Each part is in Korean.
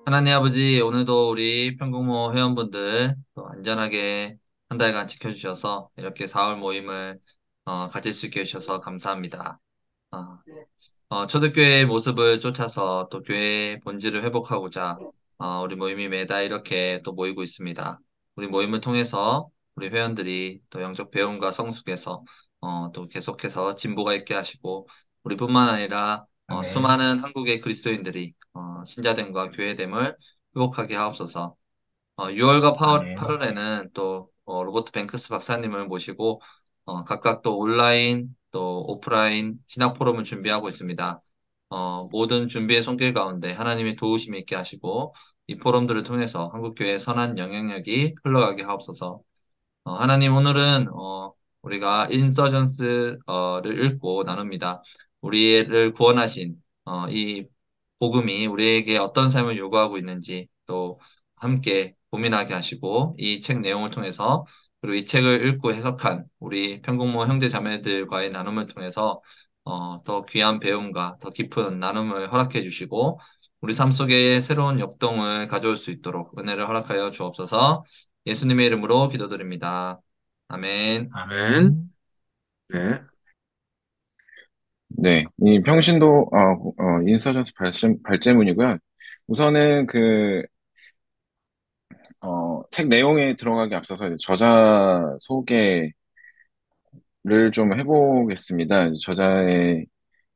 하나님 아버지, 오늘도 우리 편국모 회원분들 또 안전하게 한 달간 지켜주셔서 이렇게 4월 모임을 가질 수 있게 해주셔서 감사합니다. 어, 초대교회의 모습을 쫓아서 또 교회의 본질을 회복하고자 우리 모임이 매달 이렇게 또 모이고 있습니다. 우리 모임을 통해서 우리 회원들이 또 영적 배움과 성숙에서 또 계속해서 진보가 있게 하시고 우리뿐만 아니라 아멘. 수많은 한국의 그리스도인들이 신자됨과 교회됨을 회복하게 하옵소서. 6월과 아멘. 8월에는 또 로버트 뱅크스 박사님을 모시고 각각 또 온라인 또 오프라인 신학 포럼을 준비하고 있습니다. 모든 준비의 손길 가운데 하나님의 도우심이 있게 하시고 이 포럼들을 통해서 한국교회의 선한 영향력이 흘러가게 하옵소서. 하나님 오늘은 우리가 인서전스를 읽고 나눕니다. 우리를 구원하신 이 복음이 우리에게 어떤 삶을 요구하고 있는지 또 함께 고민하게 하시고 이 책 내용을 통해서 그리고 이 책을 읽고 해석한 우리 편국모 형제 자매들과의 나눔을 통해서 더 귀한 배움과 더 깊은 나눔을 허락해 주시고 우리 삶 속에 새로운 역동을 가져올 수 있도록 은혜를 허락하여 주옵소서. 예수님의 이름으로 기도드립니다. 아멘. 아멘. 네. 네, 이 평신도 인서전스 발제문이고요. 우선은 책 내용에 들어가기 앞서서 이제 저자 소개를 좀 해보겠습니다. 이제 저자의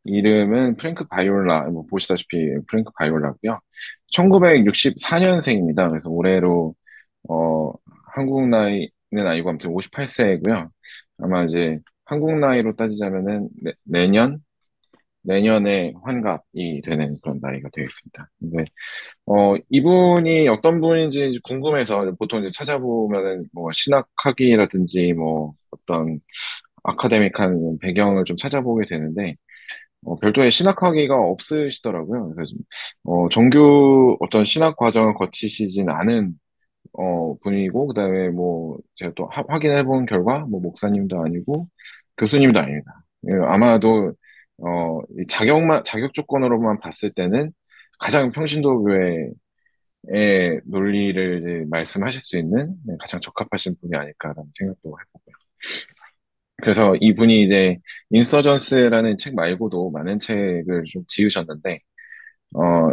이름은 프랭크 바이올라, 뭐 보시다시피 프랭크 바이올라고요. 1964년생입니다. 그래서 올해로 어, 한국 나이는 아니고 아무튼 58세고요. 아마 이제 한국 나이로 따지자면은 내년에 환갑이 되는 그런 나이가 되겠습니다. 근데, 이분이 어떤 분인지 이제 궁금해서 보통 이제 찾아보면은 뭐 신학학위라든지 뭐 어떤 아카데믹한 배경을 좀 찾아보게 되는데, 별도의 신학학위가 없으시더라고요. 그래서 좀, 정규 어떤 신학 과정을 거치시진 않은, 분이고, 그다음에 뭐, 제가 또 확인해 본 결과, 뭐, 목사님도 아니고, 교수님도 아닙니다. 아마도, 이 자격 조건으로만 봤을 때는 가장 평신도 교회의 논리를 이제 말씀하실 수 있는 가장 적합하신 분이 아닐까라는 생각도 해보고요. 그래서 이분이 이제 인서전스라는 책 말고도 많은 책을 좀 지으셨는데, 어,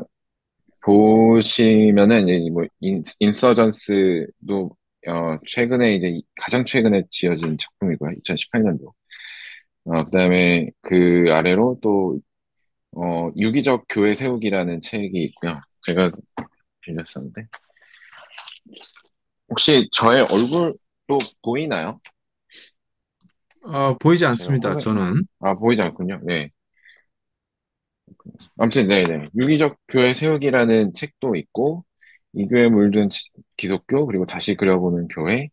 보시면은 이제 뭐 인서전스도 최근에 이제 가장 최근에 지어진 작품이고요. 2018년도. 그다음에 그 아래로 또 유기적 교회 세우기라는 책이 있고요. 제가 빌렸었는데 혹시 저의 얼굴도 보이나요? 보이지 제가 않습니다, 저는. 보이지 않군요. 네. 아무튼, 네네. 유기적 교회 세우기라는 책도 있고, 이 교회 물든 기독교, 그리고 다시 그려보는 교회,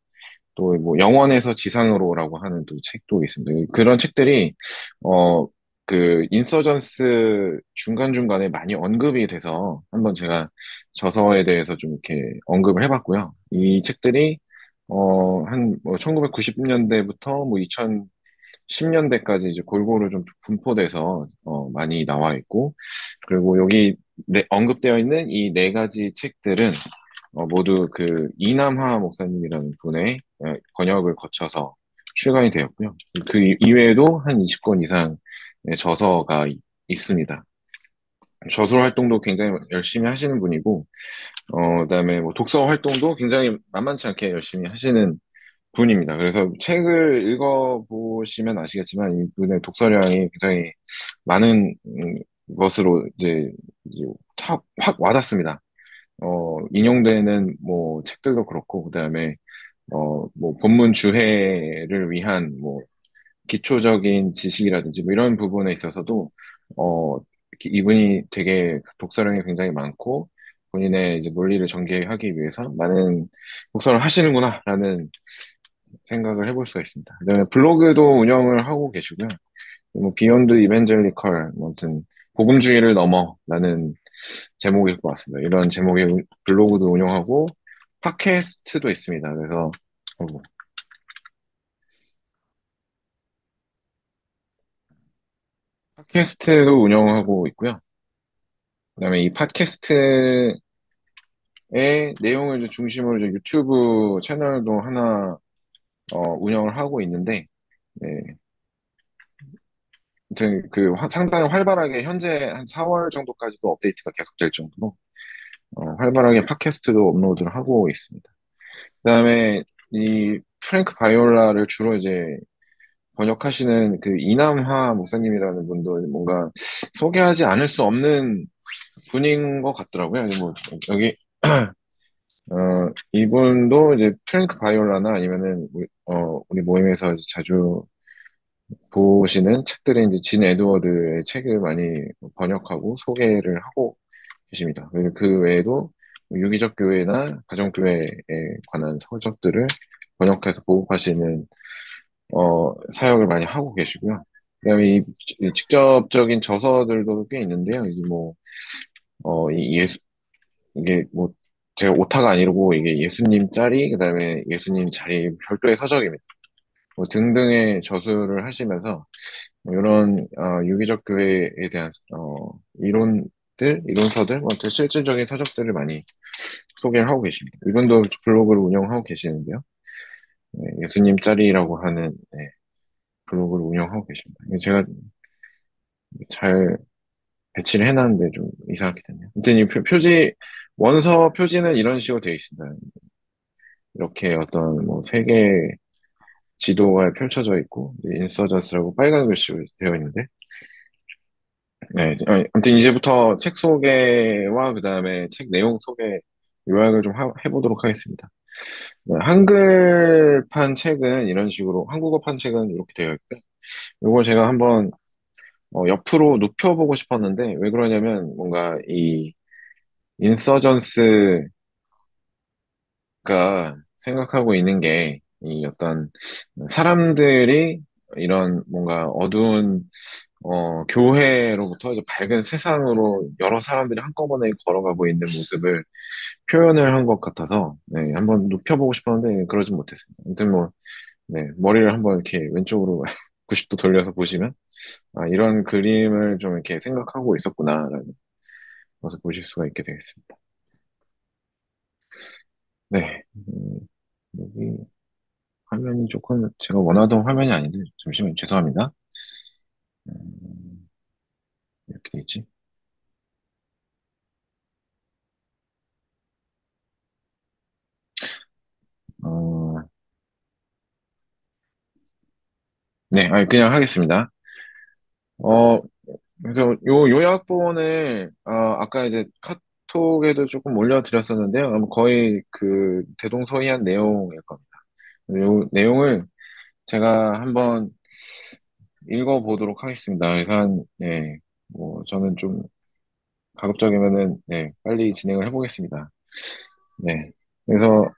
또 뭐 영원에서 지상으로라고 하는 또 책도 있습니다. 그런 책들이 어 인서전스 중간중간에 많이 언급이 돼서 한번 제가 저서에 대해서 좀 이렇게 언급을 해봤고요. 이 책들이 한 1990년대부터 뭐 2010년대까지 이제 골고루 좀 분포돼서 많이 나와 있고, 그리고 여기 언급되어 있는 이 네 가지 책들은 모두 그 이남하 목사님이라는 분의 번역을 거쳐서 출간이 되었고요. 그 이외에도 한 20권 이상의 저서가 있습니다. 저술 활동도 굉장히 열심히 하시는 분이고, 그다음에 뭐 독서 활동도 굉장히 만만치 않게 열심히 하시는 분입니다. 그래서 책을 읽어보시면 아시겠지만 이분의 독서량이 굉장히 많은 것으로 이제 확 와닿습니다. 인용되는 뭐 책들도 그렇고, 그다음에 뭐 본문 주해를 위한 뭐 기초적인 지식이라든지 뭐 이런 부분에 있어서도 이분이 되게 독서량이 굉장히 많고 본인의 이제 논리를 전개하기 위해서 많은 독서를 하시는구나라는 생각을 해볼 수가 있습니다. 그다음에 블로그도 운영을 하고 계시고요. 뭐 비욘드 이벤젤리컬, 뭐 아무튼 복음주의를 넘어라는 제목일 것 같습니다. 이런 제목의 블로그도 운영하고 팟캐스트도 있습니다. 그래서 어, 팟캐스트도 운영하고 있고요. 그다음에 이 팟캐스트를 내용을 이제 중심으로 이제 유튜브 채널도 하나 운영을 하고 있는데, 네, 아무튼 상당히 활발하게 현재 한 4월 정도까지도 업데이트가 계속될 정도로 활발하게 팟캐스트도 업로드를 하고 있습니다. 그다음에 이 프랭크 바이올라를 주로 이제 번역하시는 그 이남하 목사님이라는 분도 뭔가 소개하지 않을 수 없는 분인 것 같더라고요. 뭐 여기 이분도 이제 프랭크 바이올라나 아니면은 우리 모임에서 자주 보시는 책들인 이제 진 에드워드의 책을 많이 번역하고 소개를 하고 계십니다. 그리고 그 외에도 유기적 교회나 가정교회에 관한 서적들을 번역해서 보급하시는 사역을 많이 하고 계시고요. 그다음에 이 직접적인 저서들도 꽤 있는데요. 이게 뭐, 이게 뭐, 제가 오타가 아니고 이게 예수님 짤이, 그다음에 예수님 자리 별도의 서적입니다. 뭐 등등의 저술을 하시면서 뭐 이런 유기적 교회에 대한 이론서들, 뭐 실질적인 서적들을 많이 소개를 하고 계십니다. 이분도 블로그를 운영하고 계시는데요. 네, 예수님 짤이라고 하는 네, 블로그를 운영하고 계십니다. 제가 잘 배치를 해놨는데 좀 이상하게 됐네요. 아무튼 이 원서 표지는 이런 식으로 되어 있습니다. 이렇게 어떤 뭐 세계 지도가 펼쳐져 있고, 인서전스라고 빨간 글씨로 되어 있는데, 네, 아무튼 이제부터 책 소개와 그 다음에 책 내용 소개 요약을 좀 해보도록 하겠습니다. 네, 한글판 책은 이런 식으로, 한국어판 책은 이렇게 되어 있고요. 이걸 제가 한번 옆으로 눕혀보고 싶었는데, 왜 그러냐면 뭔가 이 인서전스가 생각하고 있는 게, 이 어떤 사람들이 이런 뭔가 어두운 교회로부터 이제 밝은 세상으로 여러 사람들이 한꺼번에 걸어가고 있는 모습을 표현을 한 것 같아서, 네, 한번 눕혀보고 싶었는데, 그러진 못했습니다. 아무튼 뭐, 네, 머리를 한번 이렇게 왼쪽으로 90도 돌려서 보시면, 아, 이런 그림을 좀 이렇게 생각하고 있었구나라는 것을 보실 수가 있게 되겠습니다. 네, 여기 화면이 조금 제가 원하던 화면이 아닌데, 잠시만 죄송합니다. 음, 이렇게 돼 있지? 어, 네, 아니, 그냥 하겠습니다. 어, 그래서 요 요약본을 아까 이제 카톡에도 조금 올려드렸었는데요. 거의 그 대동소이한 내용일 겁니다. 요 내용을 제가 한번 읽어보도록 하겠습니다. 그래서 뭐 저는 좀 가급적이면은 네, 빨리 진행을 해보겠습니다. 네. 그래서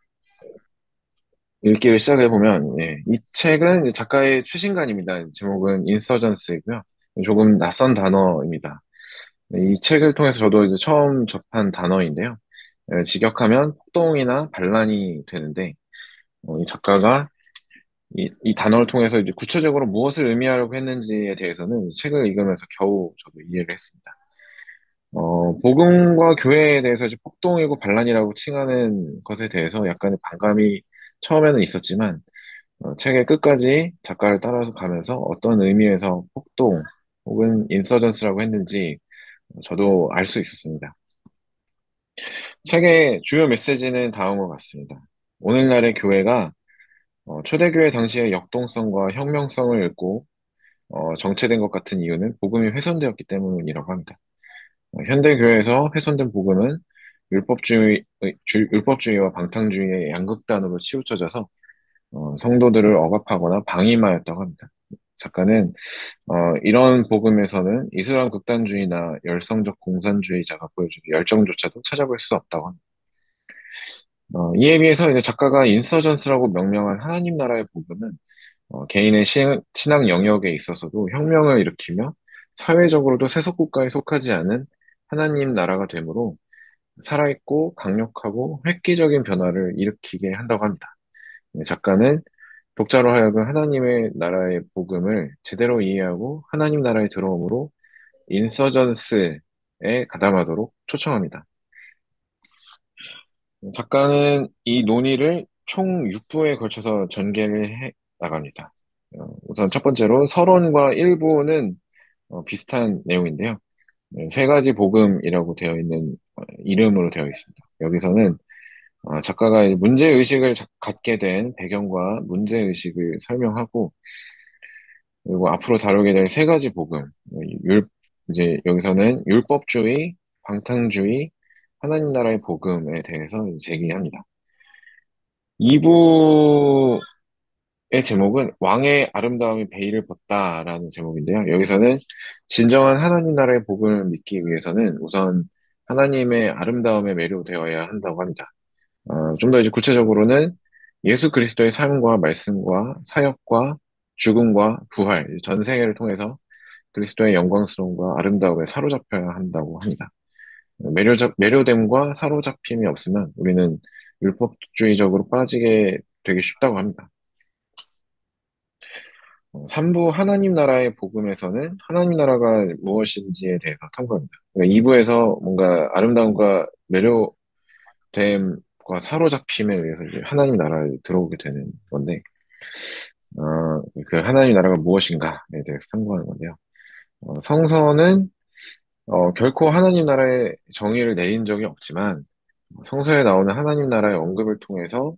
읽기를 시작해보면 이 책은 이제 작가의 최신간입니다. 제목은 인서전스이고요. 조금 낯선 단어입니다. 이 책을 통해서 저도 이제 처음 접한 단어인데요. 직역하면 폭동이나 반란이 되는데, 이 작가가 이 단어를 통해서 이제 구체적으로 무엇을 의미하려고 했는지에 대해서는 책을 읽으면서 겨우 저도 이해를 했습니다. 복음과 교회에 대해서 이제 폭동이고 반란이라고 칭하는 것에 대해서 약간의 반감이 처음에는 있었지만, 책의 끝까지 작가를 따라서 가면서 어떤 의미에서 폭동 혹은 인서전스라고 했는지 저도 알 수 있었습니다. 책의 주요 메시지는 다음과 같습니다. 오늘날의 교회가 초대교회 당시의 역동성과 혁명성을 잃고 정체된 것 같은 이유는 복음이 훼손되었기 때문이라고 합니다. 현대 교회에서 훼손된 복음은 율법주의와 방탕주의의 양극단으로 치우쳐져서 성도들을 억압하거나 방임하였다고 합니다. 작가는 이런 복음에서는 이슬람 극단주의나 열성적 공산주의자가 보여주는 열정조차도 찾아볼 수 없다고 합니다. 이에 비해서 이제 작가가 인서전스라고 명명한 하나님 나라의 복음은 개인의 신앙 영역에 있어서도 혁명을 일으키며 사회적으로도 세속국가에 속하지 않은 하나님 나라가 되므로 살아있고 강력하고 획기적인 변화를 일으키게 한다고 합니다. 작가는 독자로 하여금 하나님의 나라의 복음을 제대로 이해하고 하나님 나라에 들어옴으로 인서전스에 가담하도록 초청합니다. 작가는 이 논의를 총 6부에 걸쳐서 전개를 해 나갑니다. 우선 첫 번째로 서론과 일부는 비슷한 내용인데요. 세 가지 복음이라고 되어 있는 이름으로 되어 있습니다. 여기서는 작가가 이제 문제의식을 갖게 된 배경과 문제의식을 설명하고, 그리고 앞으로 다루게 될 세 가지 복음, 이제 여기서는 율법주의, 방탕주의, 하나님 나라의 복음에 대해서 이제 제기합니다. 2부의 제목은 왕의 아름다움이 베일을 벗다라는 제목인데요. 여기서는 진정한 하나님 나라의 복음을 믿기 위해서는 우선 하나님의 아름다움에 매료되어야 한다고 합니다. 좀 더 이제 구체적으로는 예수 그리스도의 삶과 말씀과 사역과 죽음과 부활, 전 세계를 통해서 그리스도의 영광스러움과 아름다움에 사로잡혀야 한다고 합니다. 매료됨과 사로잡힘이 없으면 우리는 율법주의적으로 빠지게 되기 쉽다고 합니다. 3부 하나님 나라의 복음에서는 하나님 나라가 무엇인지에 대해서 탐구합니다. 2부에서 뭔가 아름다움과 매료됨과 사로잡힘에 의해서 이제 하나님 나라에 들어오게 되는 건데, 그 하나님 나라가 무엇인가에 대해서 탐구하는 건데요. 성서는 결코 하나님 나라의 정의를 내린 적이 없지만, 성서에 나오는 하나님 나라의 언급을 통해서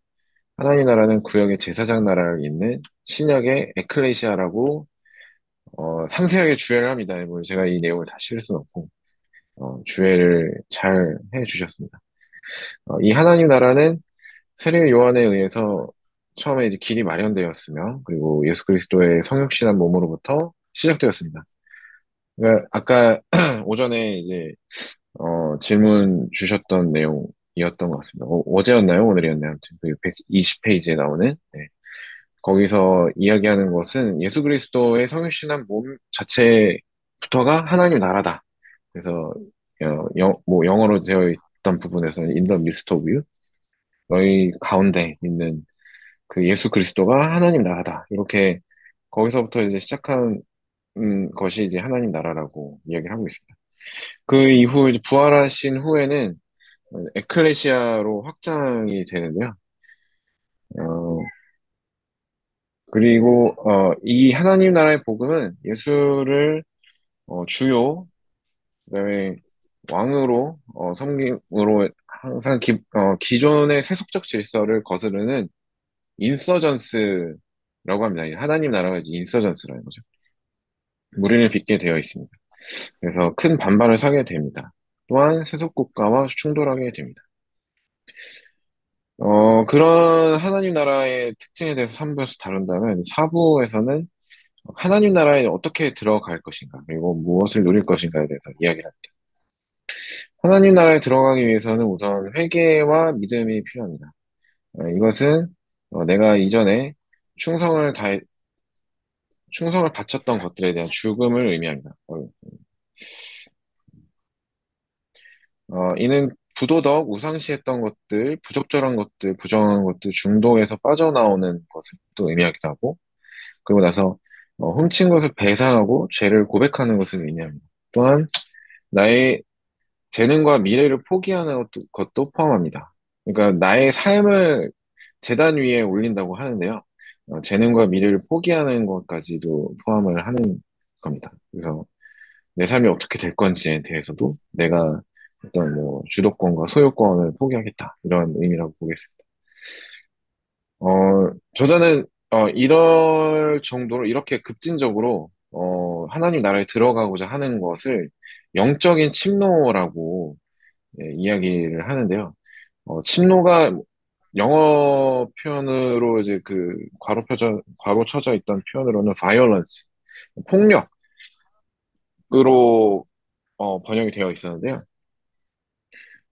하나님 나라는 구약의 제사장 나라를 잇는 신약의 에클레시아라고 상세하게 주해를 합니다. 뭐 제가 이 내용을 다 실을 수는 없고 주해를 잘 해주셨습니다. 이 하나님 나라는 세례 요한에 의해서 처음에 이제 길이 마련되었으며, 그리고 예수 그리스도의 성육신한 몸으로부터 시작되었습니다. 그러니까 아까 오전에 이제 질문 주셨던 내용이었던 것 같습니다. 어제였나요? 오늘이었나요? 아무튼 그 120페이지에 나오는, 네. 거기서 이야기하는 것은 예수 그리스도의 성육신한 몸 자체부터가 하나님 나라다. 그래서 뭐 영어로 되어 있던 부분에서는 in the midst of you, 너희 가운데 있는 그 예수 그리스도가 하나님 나라다. 이렇게 거기서부터 이제 시작한 것이 이제 하나님 나라라고 이야기를 하고 있습니다. 그 이후 이제 부활하신 후에는 에클레시아로 확장이 되는데요. 어, 그리고 이 하나님 나라의 복음은 예수를 주요, 그다음에 왕으로 섬김으로 항상 기존의 세속적 질서를 거스르는 인서전스라고 합니다. 하나님 나라가 이제 인서전스라는 거죠. 무리를 빚게 되어 있습니다. 그래서 큰 반발을 사게 됩니다. 또한 세속 국가와 충돌하게 됩니다. 그런 하나님 나라의 특징에 대해서 3부에서 다룬다면 4부에서는 하나님 나라에 어떻게 들어갈 것인가, 그리고 무엇을 누릴 것인가에 대해서 이야기를 합니다. 하나님 나라에 들어가기 위해서는 우선 회개와 믿음이 필요합니다. 이것은 내가 이전에 충성을 다 충성을 바쳤던 것들에 대한 죽음을 의미합니다. 이는 부도덕, 우상시했던 것들, 부적절한 것들, 부정한 것들, 중독에서 빠져나오는 것을 또 의미하기도 하고, 그리고 나서 훔친 것을 배상하고 죄를 고백하는 것을 의미합니다. 또한 나의 재능과 미래를 포기하는 것도 포함합니다. 그러니까 나의 삶을 재단 위에 올린다고 하는데요. 재능과 미래를 포기하는 것까지도 포함을 하는 겁니다. 그래서 내 삶이 어떻게 될 건지에 대해서도 내가 어떤 뭐 주도권과 소유권을 포기하겠다, 이런 의미라고 보겠습니다. 저자는 이럴 정도로 이렇게 급진적으로 하나님 나라에 들어가고자 하는 것을 영적인 침노라고, 예, 이야기를 하는데요. 침노가 영어 표현으로 이제 그 괄호 쳐져 있던 표현으로는 violence, 폭력으로 번역이 되어 있었는데요.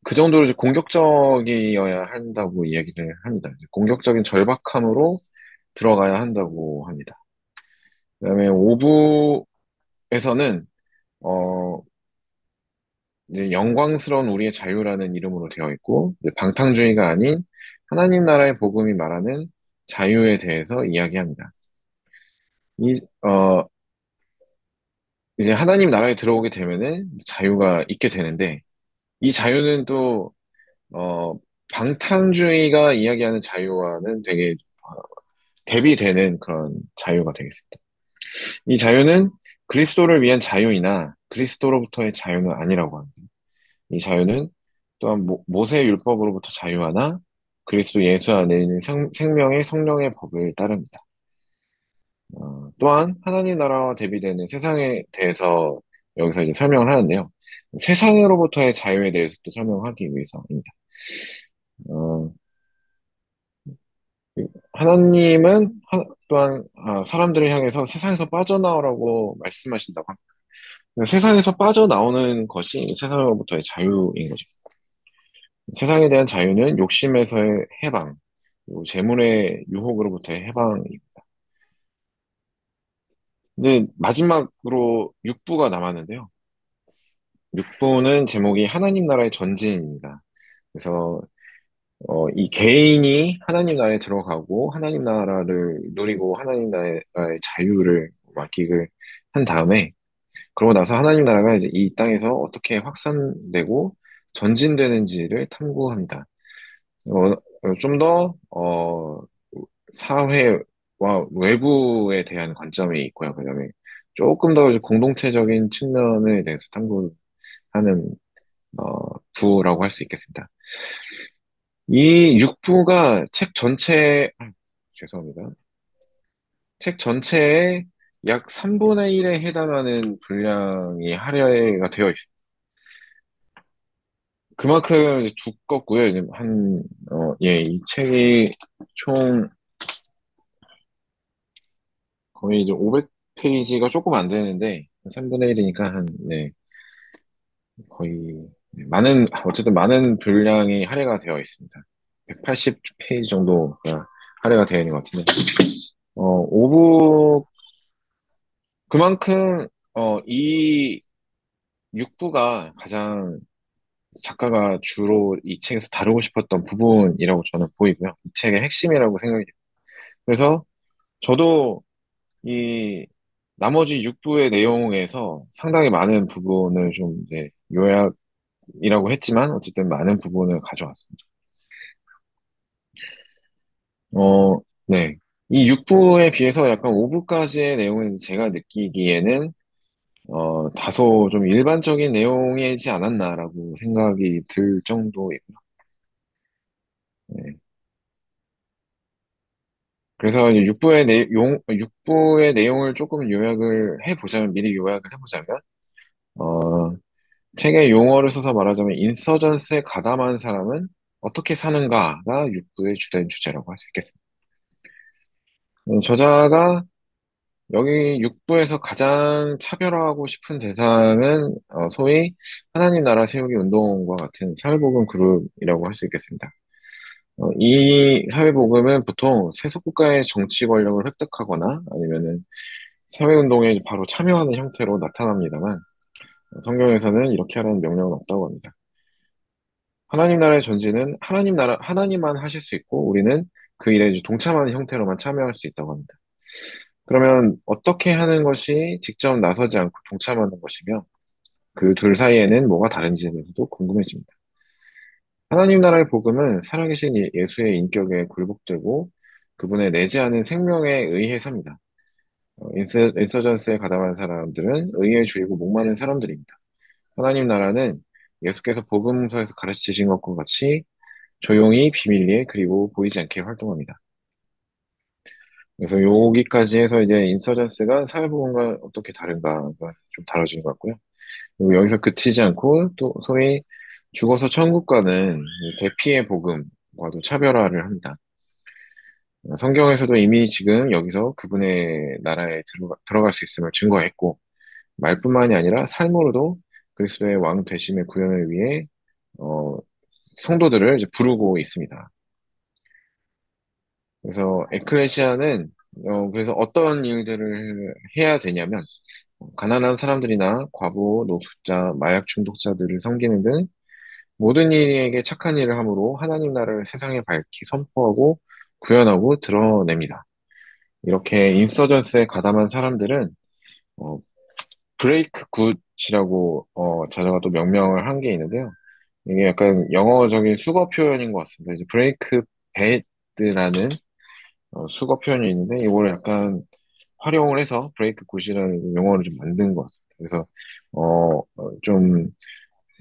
그 정도로 이제 공격적이어야 한다고 이야기를 합니다. 이제 공격적인 절박함으로 들어가야 한다고 합니다. 그다음에 5부에서는 어, 이제 영광스러운 우리의 자유라는 이름으로 되어 있고, 이제 방탕주의가 아닌 하나님 나라의 복음이 말하는 자유에 대해서 이야기합니다. 이, 어, 이제 하나님 나라에 들어오게 되면은 자유가 있게 되는데, 이 자유는 또, 방탕주의가 이야기하는 자유와는 되게 대비되는 그런 자유가 되겠습니다. 이 자유는 그리스도를 위한 자유이나 그리스도로부터의 자유는 아니라고 합니다. 이 자유는 또한 모세 율법으로부터 자유하나 그리스도 예수 안에 있는 생명의 성령의 법을 따릅니다. 또한 하나님 나라와 대비되는 세상에 대해서 여기서 이제 설명을 하는데요. 세상으로부터의 자유에 대해서 또 설명하기 위해서입니다. 어, 하나님은 또한 사람들을 향해서 세상에서 빠져나오라고 말씀하신다고 합니다. 세상에서 빠져나오는 것이 세상으로부터의 자유인 거죠. 세상에 대한 자유는 욕심에서의 해방, 그리고 재물의 유혹으로부터의 해방입니다. 근데 마지막으로 육부가 남았는데요. 육부는 제목이 하나님 나라의 전진입니다. 그래서 이 개인이 하나님 나라에 들어가고 하나님 나라를 누리고 하나님 나라의 자유를 맡기를 한 다음에 그러고 나서 하나님 나라가 이제 이 땅에서 어떻게 확산되고 전진되는지를 탐구합니다. 좀 더, 사회와 외부에 대한 관점이 있고요. 그 다음에 조금 더 이제 공동체적인 측면에 대해서 탐구하는, 부라고 할 수 있겠습니다. 이 6부가 죄송합니다. 책 전체의 약 3분의 1에 해당하는 분량이 할애가 되어 있습니다. 그만큼 이제 두껍고요. 이제 예, 이 책이 총 거의 이제 500페이지가 조금 안 되는데, 3분의 1이니까 네, 거의, 어쨌든 많은 분량이 할애가 되어 있습니다. 180페이지 정도가 할애가 되어 있는 것 같은데, 오북, 그만큼, 이 6부가 가장 작가가 주로 이 책에서 다루고 싶었던 부분이라고 저는 보이고요. 이 책의 핵심이라고 생각이 돼요. 그래서 저도 이 나머지 6부의 내용에서 상당히 많은 부분을 좀 이제 요약이라고 했지만 어쨌든 많은 부분을 가져왔습니다. 네. 이 6부에 비해서 약간 5부까지의 내용을 제가 느끼기에는 다소 좀 일반적인 내용이지 않았나라고 생각이 들 정도이고요. 네. 그래서 이제 6부의 내용을 조금 미리 요약을 해보자면, 어, 책의 용어를 써서 말하자면, 인서전스에 가담한 사람은 어떻게 사는가가 6부의 주된 주제라고 할 수 있겠습니다. 저자가 여기 6부에서 가장 차별화하고 싶은 대상은, 소위 하나님 나라 세우기 운동과 같은 사회복음 그룹이라고 할 수 있겠습니다. 이 사회복음은 보통 세속국가의 정치 권력을 획득하거나 아니면은 사회운동에 바로 참여하는 형태로 나타납니다만, 성경에서는 이렇게 하라는 명령은 없다고 합니다. 하나님 나라의 전지는 하나님만 하실 수 있고, 우리는 그 일에 이제 동참하는 형태로만 참여할 수 있다고 합니다. 그러면 어떻게 하는 것이 직접 나서지 않고 동참하는 것이며, 그 둘 사이에는 뭐가 다른지에 대해서도 궁금해집니다. 하나님 나라의 복음은 살아계신 예수의 인격에 굴복되고, 그분의 내지 않은 생명에 의해 삽니다. 인서전스에 가담한 사람들은 의에 주이고 목마른 사람들입니다. 하나님 나라는 예수께서 복음서에서 가르치신 것과 같이 조용히 비밀리에 그리고 보이지 않게 활동합니다. 그래서 여기까지 해서 이제 인서전스가 사회복음과 어떻게 다른가가 좀 다뤄진 것 같고요. 그리고 여기서 그치지 않고 또 소위 죽어서 천국 가는 이 대피의 복음과도 차별화를 합니다. 성경에서도 이미 지금 여기서 그분의 나라에 들어갈 수 있음을 증거했고, 말뿐만이 아니라 삶으로도 그리스도의 왕 되심의 구현을 위해 어, 성도들을 이제 부르고 있습니다. 그래서 에클레시아는 그래서 어떤 일들을 해야 되냐면 가난한 사람들이나 과부, 노숙자, 마약 중독자들을 섬기는 등 모든 이에게 착한 일을 함으로 하나님 나라를 세상에 밝히 선포하고 구현하고 드러냅니다. 이렇게 인서전스에 가담한 사람들은 어, 브레이크 굿이라고 저자가 또 명명을 한 게 있는데요. 이게 약간 영어적인 수거 표현인 것 같습니다. 이제 브레이크 배드라는 수거 표현이 있는데 이걸 약간 활용을 해서 브레이크 굿이라는 용어를 좀 만든 것 같습니다. 그래서 좀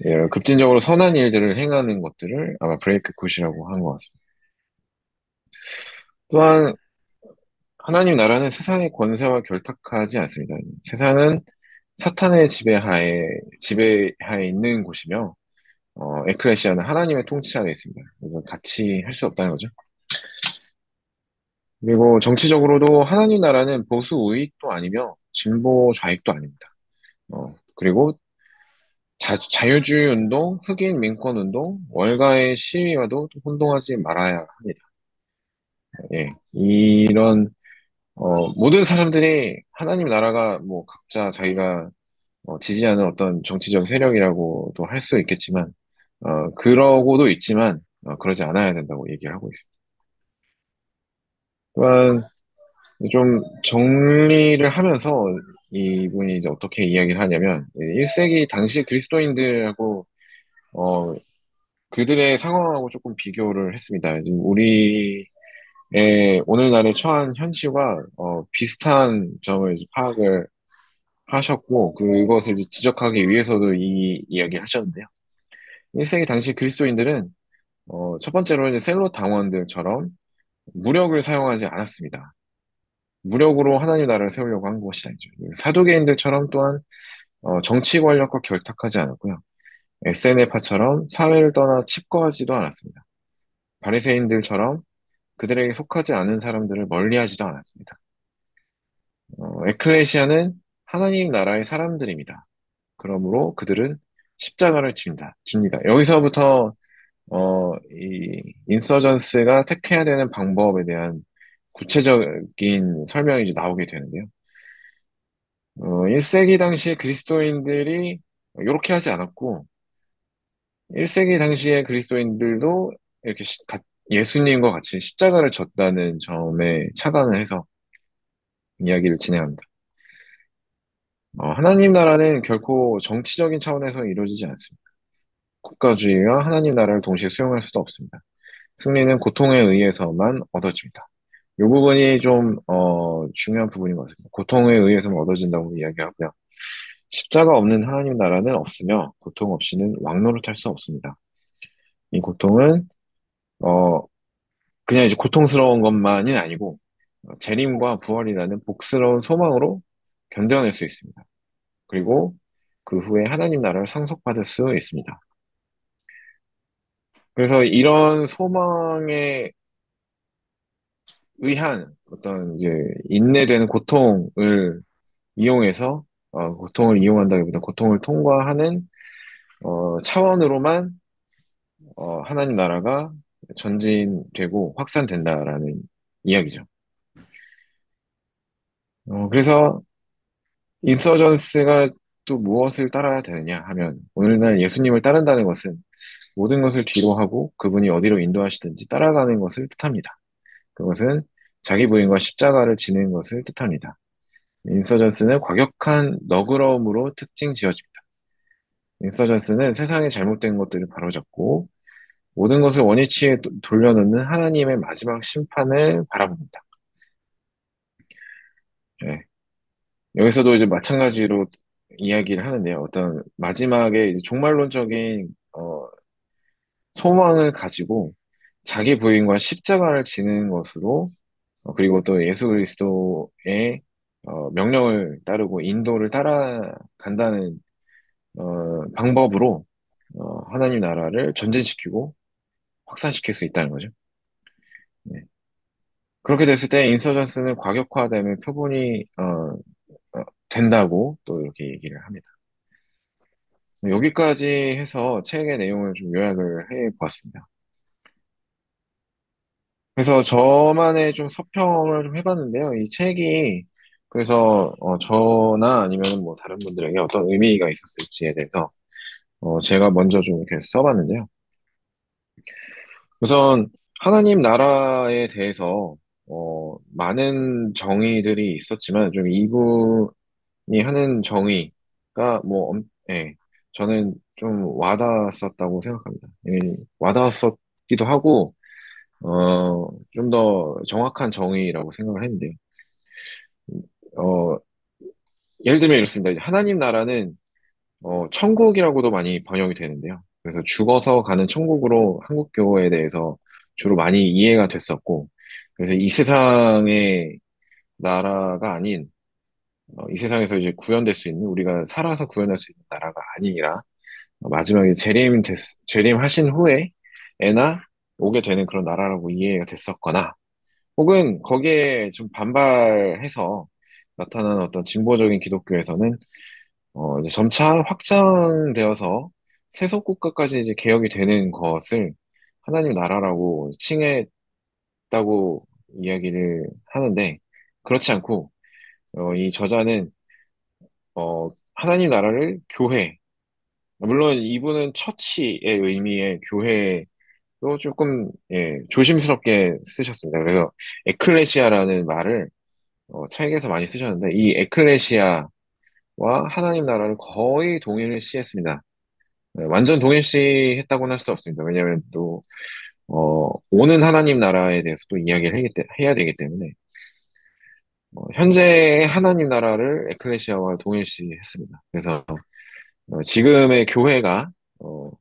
예, 급진적으로 선한 일들을 행하는 것들을 아마 브레이크 굿이라고 한 것 같습니다. 또한 하나님 나라는 세상의 권세와 결탁하지 않습니다. 세상은 사탄의 지배하에 있는 곳이며, 에클레시아는 하나님의 통치 안에 있습니다. 그래서 같이 할 수 없다는 거죠. 그리고 정치적으로도 하나님 나라는 보수 우익도 아니며 진보 좌익도 아닙니다. 그리고 자유주의 운동, 흑인 민권 운동, 월가의 시위와도 혼동하지 말아야 합니다. 예, 이런 모든 사람들이 하나님 나라가 뭐 각자 자기가 지지하는 어떤 정치적 세력이라고도 할 수 있겠지만, 그러고도 있지만, 그러지 않아야 된다고 얘기를 하고 있습니다. 또한 좀 정리를 하면서 이분이 이제 어떻게 이야기를 하냐면, 1세기 당시 그리스도인들하고, 어, 그들의 상황하고 조금 비교를 했습니다. 지금 우리의 오늘날에 처한 현실과 비슷한 점을 이제 파악을 하셨고, 그것을 이제 지적하기 위해서도 이 이야기를 하셨는데요. 1세기 당시 그리스도인들은 첫 번째로 이제 셀로 당원들처럼 무력을 사용하지 않았습니다. 무력으로 하나님 나라를 세우려고 한 것이 아니죠. 사두개인들처럼 또한 정치 권력과 결탁하지 않았고요. SNF파처럼 사회를 떠나 칩거하지도 않았습니다. 바리새인들처럼 그들에게 속하지 않은 사람들을 멀리하지도 않았습니다. 에클레시아는 하나님 나라의 사람들입니다. 그러므로 그들은 십자가를 집니다. 여기서부터 이 인서전스가 택해야 되는 방법에 대한 구체적인 설명이 이제 나오게 되는데요. 1세기 당시에 그리스도인들이 이렇게 하지 않았고, 1세기 당시에 그리스도인들도 이렇게 예수님과 같이 십자가를 졌다는 점에 착안을 해서 이야기를 진행합니다. 하나님 나라는 결코 정치적인 차원에서 이루어지지 않습니다. 국가주의와 하나님 나라를 동시에 수용할 수도 없습니다. 승리는 고통에 의해서만 얻어집니다. 이 부분이 좀, 중요한 부분인 것 같습니다. 고통에 의해서만 얻어진다고 이야기하고요. 십자가 없는 하나님 나라는 없으며, 고통 없이는 왕노릇할 수 없습니다. 이 고통은, 어, 그냥 이제 고통스러운 것만이 아니고, 재림과 부활이라는 복스러운 소망으로 견뎌낼 수 있습니다. 그리고 그 후에 하나님 나라를 상속받을 수 있습니다. 그래서 이런 소망에 의한 어떤 이제 인내되는 고통을 이용해서 고통을 이용한다기보다 고통을 통과하는 차원으로만 하나님 나라가 전진되고 확산된다라는 이야기죠. 그래서 인서전스가 또 무엇을 따라야 되느냐 하면 오늘날 예수님을 따른다는 것은 모든 것을 뒤로 하고 그분이 어디로 인도하시든지 따라가는 것을 뜻합니다. 그것은 자기 부인과 십자가를 지는 것을 뜻합니다. 인서전스는 과격한 너그러움으로 특징 지어집니다. 인서전스는 세상의 잘못된 것들을 바로잡고 모든 것을 원위치에 돌려놓는 하나님의 마지막 심판을 바라봅니다. 네. 여기서도 이제 마찬가지로 이야기를 하는데요. 어떤 마지막에 이제 종말론적인 소망을 가지고 자기 부인과 십자가를 지는 것으로 그리고 또 예수 그리스도의 명령을 따르고 인도를 따라간다는 방법으로 하나님 나라를 전진시키고 확산시킬 수 있다는 거죠. 네. 그렇게 됐을 때 인서전스는 과격화되는 표본이 된다고 또 이렇게 얘기를 합니다. 여기까지 해서 책의 내용을 좀 요약을 해 보았습니다. 그래서 저만의 좀 서평을 좀 해봤는데요. 이 책이 그래서 저나 아니면 뭐 다른 분들에게 어떤 의미가 있었을지에 대해서 제가 먼저 좀 이렇게 써봤는데요. 우선 하나님 나라에 대해서 많은 정의들이 있었지만 좀 이분이 하는 정의가 뭐 예, 저는 좀 와닿았었다고 생각합니다. 와닿았었기도 하고, 좀 더 정확한 정의라고 생각을 했는데요. 어, 예를 들면 이렇습니다. 이제 하나님 나라는 천국이라고도 많이 번역이 되는데요. 그래서 죽어서 가는 천국으로 한국 교회에 대해서 주로 많이 이해가 됐었고, 그래서 이 세상의 나라가 아닌, 이 세상에서 이제 구현될 수 있는, 우리가 살아서 구현할 수 있는 나라가 아니라, 마지막에 재림하신 후에 애나 오게 되는 그런 나라라고 이해가 됐었거나, 혹은 거기에 좀 반발해서 나타나는 어떤 진보적인 기독교에서는 이제 점차 확장되어서 세속 국가까지 이제 개혁이 되는 것을 하나님 나라라고 칭했다고 이야기를 하는데 그렇지 않고 이 저자는 하나님 나라를 교회 물론 이분은 처치의 의미의 교회도 조금 조심스럽게 쓰셨습니다. 그래서 에클레시아라는 말을 책에서 많이 쓰셨는데 이 에클레시아와 하나님 나라를 거의 동일시 했습니다. 네, 완전 동일시했다고는 할 수 없습니다. 왜냐하면 또 오는 하나님 나라에 대해서 또 이야기를 해야 되기 때문에 현재의 하나님 나라를 에클레시아와 동일시했습니다. 그래서 지금의 교회가 어,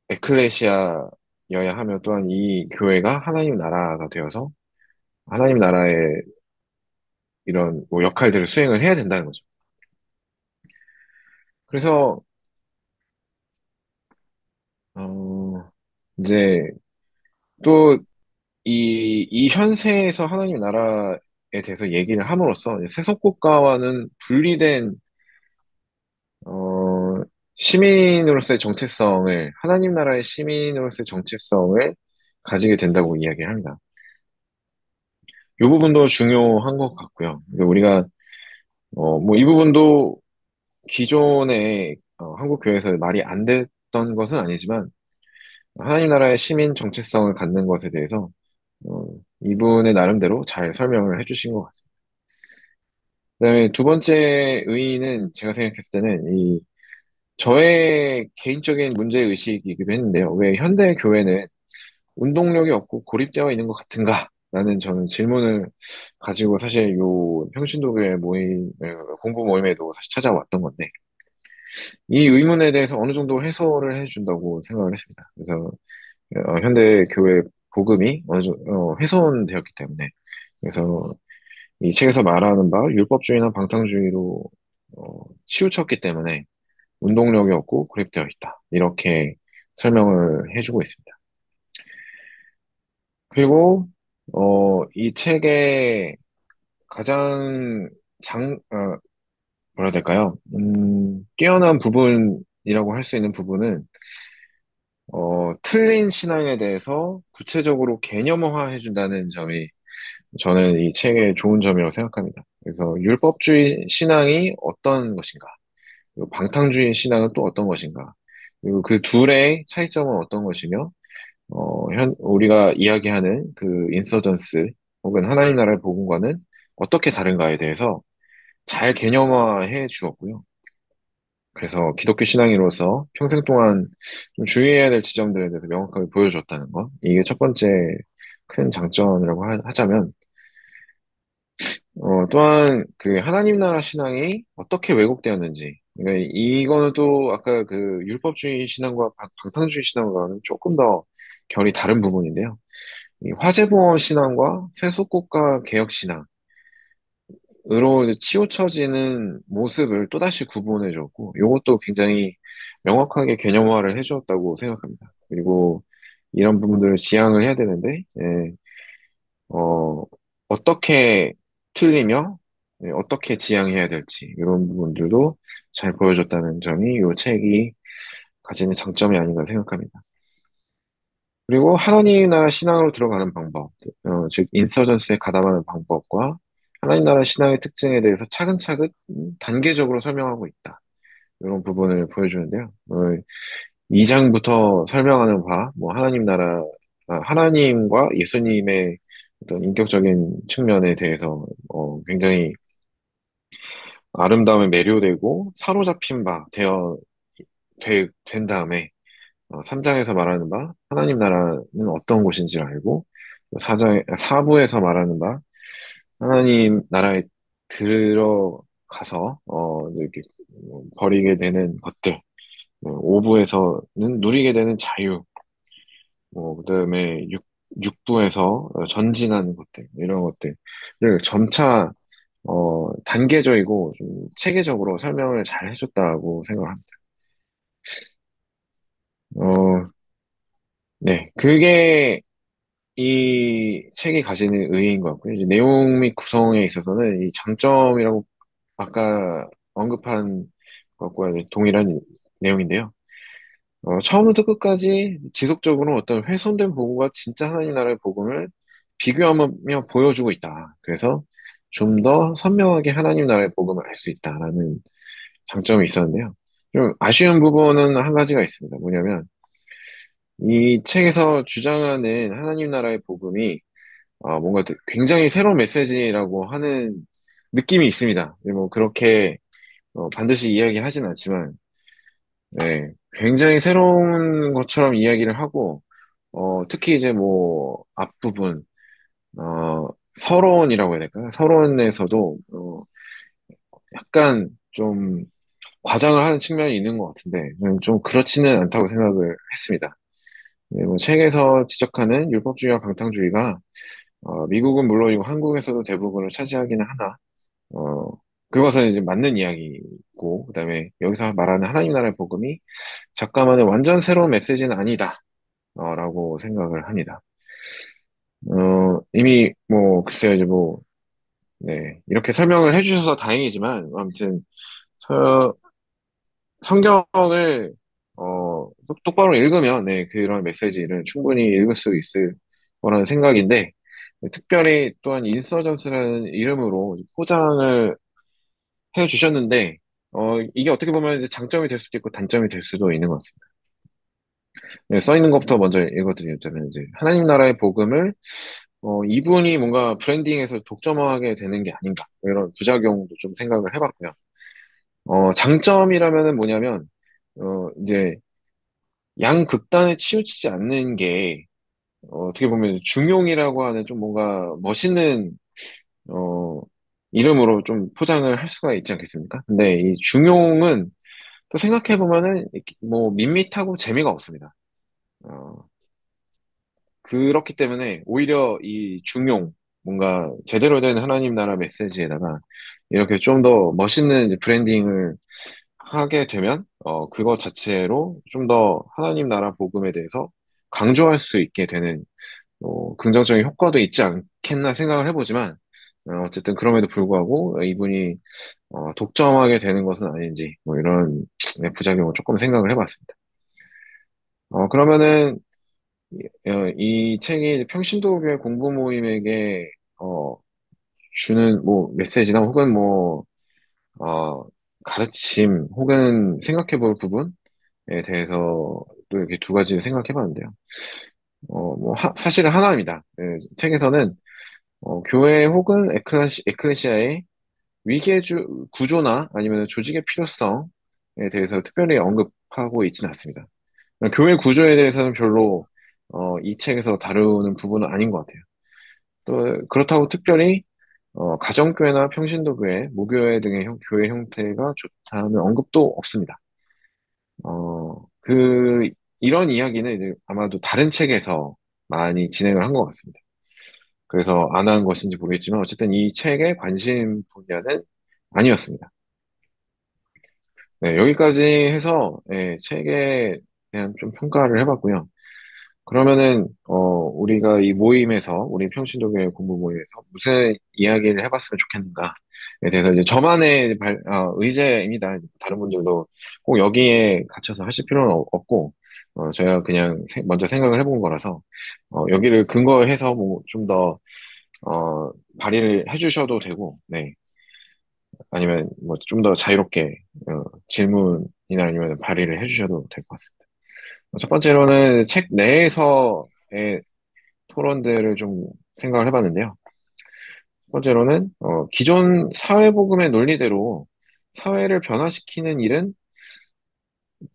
에클레시아여야 하며 또한 이 교회가 하나님 나라가 되어서 하나님 나라의 이런 뭐 역할들을 수행을 해야 된다는 거죠. 그래서 어, 이제 또 이 현세에서 하나님 나라에 대해서 얘기를 함으로써 이제 세속국가와는 분리된 어, 시민으로서의 정체성을 하나님 나라의 시민으로서의 정체성을 가지게 된다고 이야기합니다. 이 부분도 중요한 것 같고요. 우리가 뭐 이 부분도 기존에 한국 교회에서 말이 안 됐던 것은 아니지만 하나님 나라의 시민 정체성을 갖는 것에 대해서 어, 이분의 나름대로 잘 설명을 해주신 것 같습니다. 그다음에 두 번째 의의는 제가 생각했을 때는 저의 개인적인 문제 의식이기도 했는데요. 왜 현대 교회는 운동력이 없고 고립되어 있는 것 같은가? 라는 저는 질문을 가지고 사실 요 평신도교회 공부 모임에도 사실 찾아왔던 건데, 이 의문에 대해서 어느 정도 해소를 해준다고 생각을 했습니다. 그래서 현대 교회 복음이 어느 정도 훼손되었기 때문에, 그래서 이 책에서 말하는 바 율법주의나 방탕주의로 치우쳤기 때문에 운동력이 없고 고립되어 있다. 이렇게 설명을 해주고 있습니다. 그리고 이 책의 가장 뭐라 해야 될까요? 뛰어난 부분이라고 할 수 있는 부분은 틀린 신앙에 대해서 구체적으로 개념화 해준다는 점이 저는 이 책의 좋은 점이라고 생각합니다. 그래서 율법주의 신앙이 어떤 것인가? 그리고 방탕주의 신앙은 또 어떤 것인가? 그리고 그 둘의 차이점은 어떤 것이며, 우리가 이야기하는 그 인서전스 혹은 하나님 나라의 복음과는 어떻게 다른가에 대해서 잘 개념화해 주었고요. 그래서 기독교 신앙인으로서 평생 동안 좀 주의해야 될 지점들에 대해서 명확하게 보여줬다는 것. 이게 첫 번째 큰 장점이라고 하자면, 또한 그 하나님 나라 신앙이 어떻게 왜곡되었는지. 그러니까 이거는 또 아까 그 율법주의 신앙과 방탕주의 신앙과는 조금 더 결이 다른 부분인데요. 이 화재보험 신앙과 세속국가 개혁 신앙으로 이제 치우쳐지는 모습을 또다시 구분해 줬고, 이것도 굉장히 명확하게 개념화를 해 주었다고 생각합니다. 그리고 이런 부분들을 지향을 해야 되는데, 어, 어떻게 틀리며, 어떻게 지향해야 될지, 이런 부분들도 잘 보여줬다는 점이 이 책이 가지는 장점이 아닌가 생각합니다. 그리고 하나님 나라 신앙으로 들어가는 방법, 즉 인서전스에 가담하는 방법과 하나님 나라 신앙의 특징에 대해서 차근차근 단계적으로 설명하고 있다. 이런 부분을 보여주는데요. 2장부터 설명하는 바, 뭐 하나님과 예수님의 어떤 인격적인 측면에 대해서 굉장히 아름다움에 매료되고 사로잡힌 바 되어 된 다음에 3장에서 말하는 바 하나님 나라는 어떤 곳인지를 알고 4부에서 말하는 바 하나님 나라에 들어가서 이렇게 버리게 되는 것들 5부에서는 누리게 되는 자유 그다음에 6부에서 전진하는 것들 이런 것들을 점차 단계적이고 좀 체계적으로 설명을 잘 해줬다고 생각합니다. 어, 네. 그게 이 책이 가지는 의의인 것 같고요. 이제 내용 및 구성에 있어서는 이 장점이라고 아까 언급한 것과 이제 동일한 내용인데요. 처음부터 끝까지 지속적으로 어떤 훼손된 복음과 진짜 하나님 나라의 복음을 비교하며 보여주고 있다. 그래서 좀 더 선명하게 하나님 나라의 복음을 알 수 있다라는 장점이 있었는데요. 좀 아쉬운 부분은 한 가지가 있습니다. 뭐냐면 이 책에서 주장하는 하나님 나라의 복음이 뭔가 굉장히 새로운 메시지라고 하는 느낌이 있습니다. 뭐 그렇게 반드시 이야기하진 않지만 네, 굉장히 새로운 것처럼 이야기를 하고 특히 이제 뭐 앞부분 서론이라고 해야 될까요? 서론에서도 약간 좀 과장을 하는 측면이 있는 것 같은데 저는 좀 그렇지는 않다고 생각을 했습니다. 네, 뭐 책에서 지적하는 율법주의와 강탕주의가 미국은 물론이고 한국에서도 대부분을 차지하기는 하나 어, 그것은 이제 맞는 이야기고 그다음에 여기서 말하는 하나님 나라의 복음이 작가만의 완전 새로운 메시지는 아니다 라고 생각을 합니다. 이미 뭐 글쎄요 이제 뭐 네, 이렇게 설명을 해주셔서 다행이지만 아무튼 성경을 똑바로 읽으면 네, 그런 메시지를 충분히 읽을 수 있을 거라는 생각인데 특별히 또한 인서전스라는 이름으로 포장을 해주셨는데 이게 어떻게 보면 이제 장점이 될 수도 있고 단점이 될 수도 있는 것 같습니다. 네, 써 있는 것부터 먼저 읽어드리자면 이제 하나님 나라의 복음을 이분이 뭔가 브랜딩에서 독점하게 되는 게 아닌가 뭐 이런 부작용도 좀 생각을 해봤고요. 장점이라면은 뭐냐면 이제 양극단에 치우치지 않는 게 어떻게 보면 중용이라고 하는 좀 뭔가 멋있는 어, 이름으로 좀 포장을 할 수가 있지 않겠습니까? 근데 이 중용은 또 생각해보면은 뭐 밋밋하고 재미가 없습니다. 어, 그렇기 때문에 오히려 이 중용 뭔가 제대로 된 하나님 나라 메시지에다가 이렇게 좀 더 멋있는 이제 브랜딩을 하게 되면 그것 자체로 좀 더 하나님 나라 복음에 대해서 강조할 수 있게 되는 긍정적인 효과도 있지 않겠나 생각을 해보지만 어쨌든 그럼에도 불구하고 이분이 독점하게 되는 것은 아닌지 뭐 이런 네, 부작용을 조금 생각을 해봤습니다. 그러면은 이 책이 이제 평신도교회 공부 모임에게 어, 주는 뭐 메시지나 혹은 뭐 어, 가르침 혹은 생각해볼 부분에 대해서 또 이렇게 두 가지를 생각해봤는데요. 뭐 사실은 하나입니다. 예, 책에서는 교회 혹은 에클레시아의 구조나 아니면 조직의 필요성에 대해서 특별히 언급하고 있지는 않습니다. 교회 구조에 대해서는 별로 이 책에서 다루는 부분은 아닌 것 같아요. 또 그렇다고 특별히 가정교회나 평신도교회, 무교회 등의 교회 형태가 좋다는 언급도 없습니다. 이런 이야기는 이제 아마도 다른 책에서 많이 진행을 한 것 같습니다. 그래서 안 한 것인지 모르겠지만 어쨌든 이 책의 관심 분야는 아니었습니다. 네, 여기까지 해서 책에 대한 좀 평가를 해봤고요. 그러면은 우리가 이 모임에서 우리 평신도교회 공부 모임에서 무슨 이야기를 해봤으면 좋겠는가에 대해서 이제 저만의 의제입니다. 이제 다른 분들도 꼭 여기에 갇혀서 하실 필요는 없고 저희가 그냥 먼저 생각을 해본 거라서 여기를 근거해서 뭐 좀 더 발의를 해주셔도 되고, 네. 아니면 뭐 좀 더 자유롭게 질문이나 아니면 발의를 해주셔도 될 것 같습니다. 첫 번째로는 책 내에서의 토론들을 좀 생각을 해봤는데요. 첫 번째로는 기존 사회복음의 논리대로 사회를 변화시키는 일은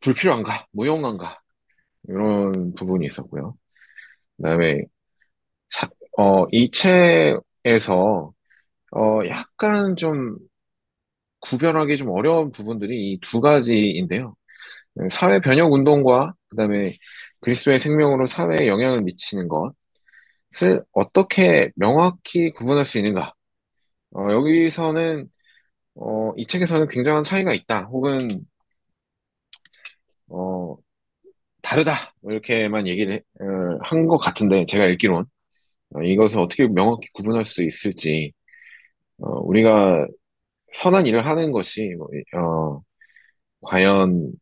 불필요한가, 무용한가 이런 부분이 있었고요. 그다음에 사- 이 책에서 약간 좀 구별하기 좀 어려운 부분들이 이 두 가지인데요. 사회 변혁 운동과 그다음에 그리스도의 생명으로 사회에 영향을 미치는 것을 어떻게 명확히 구분할 수 있는가? 여기서는 이 책에서는 굉장한 차이가 있다, 혹은 어, 다르다 뭐 이렇게만 얘기를 한 것 같은데 제가 읽기론 이것을 어떻게 명확히 구분할 수 있을지 우리가 선한 일을 하는 것이 과연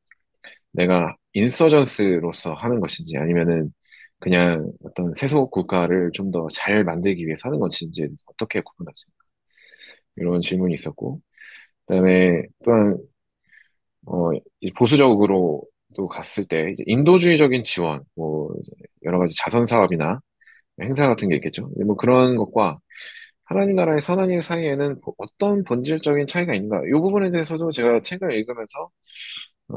내가 인서전스로서 하는 것인지 아니면은 그냥 어떤 세속 국가를 좀 더 잘 만들기 위해서 하는 것인지에 대해서 어떻게 구분할 수 있을까? 이런 질문이 있었고, 그다음에 또한 이제 보수적으로 또 갔을 때 이제 인도주의적인 지원, 뭐 이제 여러 가지 자선 사업이나 행사 같은 게 있겠죠. 뭐 그런 것과 하나님 나라의 선한 일 사이에는 어떤 본질적인 차이가 있는가? 이 부분에 대해서도 제가 책을 읽으면서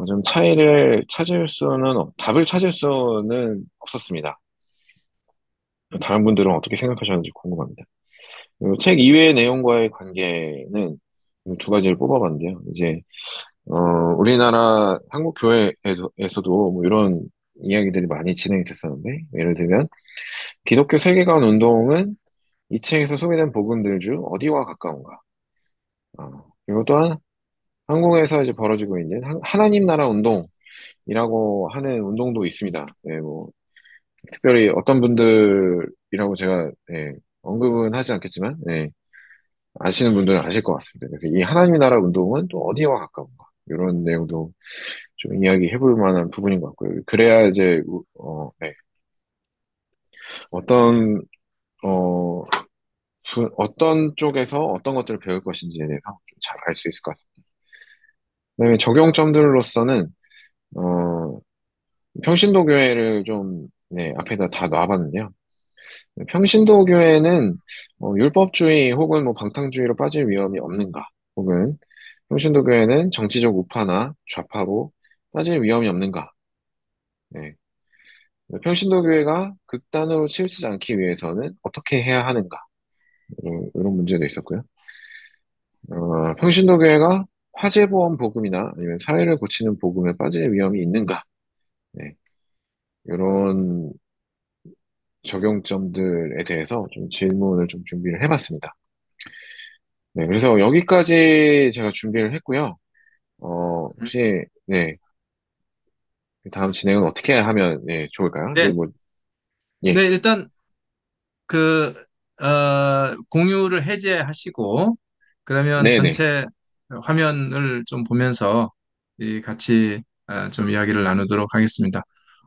좀 차이를 찾을 수는, 답을 찾을 수는 없었습니다. 다른 분들은 어떻게 생각하셨는지 궁금합니다. 그리고 책 이외의 내용과의 관계는 두 가지를 뽑아봤는데요. 이제, 우리나라 한국 교회에서도 뭐 이런 이야기들이 많이 진행이 됐었는데, 예를 들면, 기독교 세계관 운동은 이 책에서 소개된 복음들 중 어디와 가까운가? 그리고 또한 한국에서 이제 벌어지고 있는 하나님 나라 운동이라고 하는 운동도 있습니다. 네, 뭐, 특별히 어떤 분들이라고 제가 언급은 하지 않겠지만 아시는 분들은 아실 것 같습니다. 그래서 이 하나님의 나라 운동은 또 어디와 가까운가 이런 내용도 좀 이야기해 볼 만한 부분인 것 같고요. 그래야 이제 어떤 어, 어떤 쪽에서 어떤 것들을 배울 것인지에 대해서 좀 잘 알 수 있을 것 같습니다. 그다음에 적용점들로서는 어, 평신도 교회를 좀 앞에다 다 놔봤는데요. 평신도 교회는 율법주의 혹은 뭐 방탕주의로 빠질 위험이 없는가? 혹은 평신도 교회는 정치적 우파나 좌파로 빠질 위험이 없는가? 네. 평신도 교회가 극단으로 치우치지 않기 위해서는 어떻게 해야 하는가? 이런 문제도 있었고요. 평신도 교회가 화재보험 복음이나 아니면 사회를 고치는 복음에 빠질 위험이 있는가? 네. 이런 적용점들에 대해서 좀 질문을 좀 준비를 해봤습니다. 네, 그래서 여기까지 제가 준비를 했고요. 혹시, 다음 진행은 어떻게 하면, 좋을까요? 네, 뭐, 예, 네, 일단 그 공유를 해제하시고 그러면 네네, 전체 화면을 좀 보면서 같이 좀 이야기를 나누도록 하겠습니다.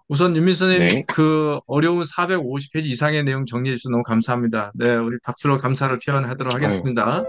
우선 윤민서님 네. 그 어려운 450페이지 이상의 내용 정리해 주셔서 너무 감사합니다. 네, 우리 박수로 감사를 표현하도록 아유, 하겠습니다.